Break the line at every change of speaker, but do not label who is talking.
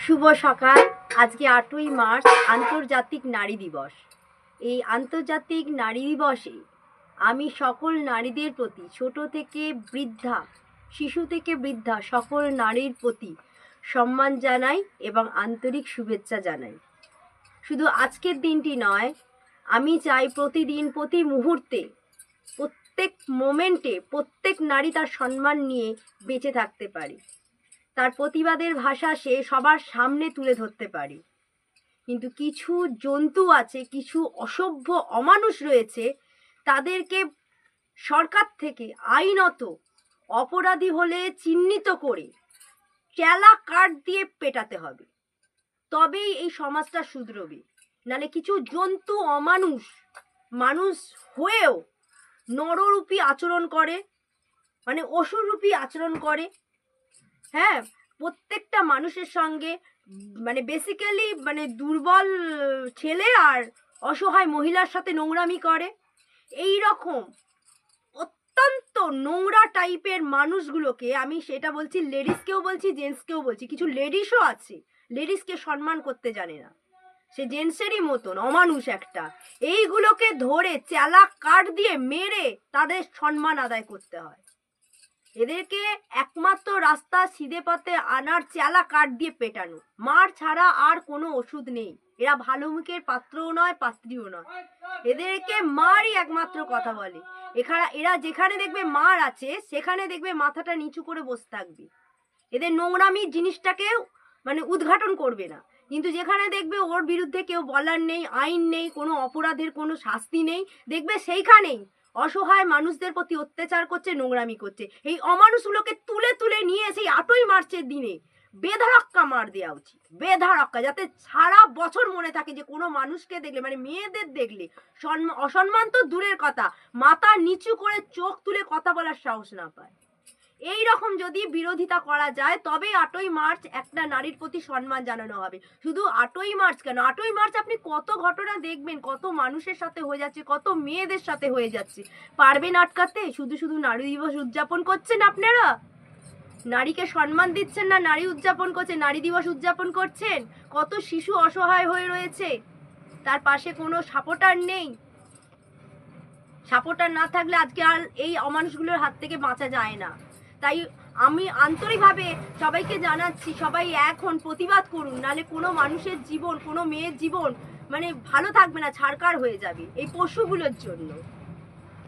শুভ সকাল। আজকে 8ই মার্চ আন্তর্জাতিক নারী দিবস। এই আন্তর্জাতিক নারী দিবসে আমি সকল নারীদের প্রতি, ছোট থেকে বৃদ্ধা, শিশু থেকে বৃদ্ধা, সকল নারীর প্রতি সম্মান জানাই এবং আন্তরিক শুভেচ্ছা জানাই। শুধু আজকের দিনটি নয়, আমি চাই প্রতিদিন, প্রতি মুহূর্তে, প্রত্যেক মোমেন্টে প্রত্যেক নারী তার সম্মান নিয়ে বেঁচে থাকতে পারে, তার প্রতিবাদের ভাষা সে সবার সামনে তুলে ধরতে পারে। কিন্তু কিছু জন্তু আছে, কিছু অসভ্য অমানুষ রয়েছে, তাদেরকে সরকার থেকে আইনত অপরাধী হলে চিহ্নিত করে চেলা কাঠ দিয়ে পেটাতে হবে, তবেই এই সমাজটা শুধরবে। নালে কিছু জন্তু অমানুষ মানুষ হয়েও নররূপী আচরণ করে, মানে অসুররূপী আচরণ করে। হ্যাঁ, প্রত্যেকটা মানুষের সঙ্গে মানে বেসিক্যালি মানে দুর্বল ছেলে আর অসহায় মহিলার সাথে নোংরামি করে। এই রকম অত্যন্ত নোংরা টাইপের মানুষগুলোকে, আমি সেটা বলছি, লেডিসকেও বলছি, জেন্টসকেও বলছি, কিছু লেডিসও আছে লেডিসকে সম্মান করতে জানে না, সে জেন্টসেরই মতন অমানুষ একটা। এইগুলোকে ধরে চেলা কাঠ দিয়ে মেরে তাদের সম্মান আদায় করতে হয়। এদেরকে একমাত্র রাস্তা সিধে পথে আনার চেলা কাঠ দিয়ে পেটানো, মার ছাড়া আর কোনো ওষুধ নেই। এরা ভালো মুখের পাত্রও নয়, পাত্রীও নয়, এদেরকে মারই একমাত্র কথা বলে। এরা যেখানে দেখবে মার আছে সেখানে দেখবে মাথাটা নিচু করে বসে থাকবে, এদের নোংরামি জিনিসটাকে মানে উদ্ঘাটন করবে না। কিন্তু যেখানে দেখবে ওর বিরুদ্ধে কেউ বলার নেই, আইন নেই, কোনো অপরাধের কোনো শাস্তি নেই, দেখবে সেইখানেই অসহায় মানুষদের প্রতি অত্যাচার করছে, নোংরামি করছে। এই অমানুষগুলোকে তুলে তুলে নিয়ে সেই 8ই মার্চের দিনে বেধারক্কা মার দেওয়া উচিত, বেধারক্কা, যাতে সারা বছর মনে থাকে যে কোনো মানুষকে দেখলে, মানে মেয়েদের দেখলে অসম্মান তো দূরের কথা, মাথা নিচু করে চোখ তুলে কথা বলার সাহস না পায়। এই রকম যদি বিরোধিতা করা যায় তবেই 8ই মার্চ একটা নারীর প্রতি সম্মান জানানো হবে। শুধু 8ই মার্চ কেন, 8ই মার্চ আপনি কত ঘটনা দেখবেন, কত মানুষের সাথে হয়ে যাচ্ছে, কত মেয়েদের সাথে হয়ে যাচ্ছে। পারবেন আটকাতে? শুধু শুধু নারী দিবস উদযাপন করছেন আপনারা, নারীকে সম্মান দিচ্ছেন না, নারী উদযাপন করছেন, নারী দিবস উদযাপন করছেন। কত শিশু অসহায় হয়ে রয়েছে, তার পাশে কোনো সাপোর্টার নেই। সাপোর্টার না থাকলে আজকে আর এই অমানুষগুলোর হাত থেকে বাঁচা যায় না। তাই আমি আন্তরিকভাবে সবাইকে জানাচ্ছি, সবাই এখন প্রতিবাদ করুন, নালে কোনো মানুষের জীবন, কোনো মেয়ের জীবন মানে ভালো থাকবে না, ছারকার হয়ে যাবে এই পশুগুলোর জন্য।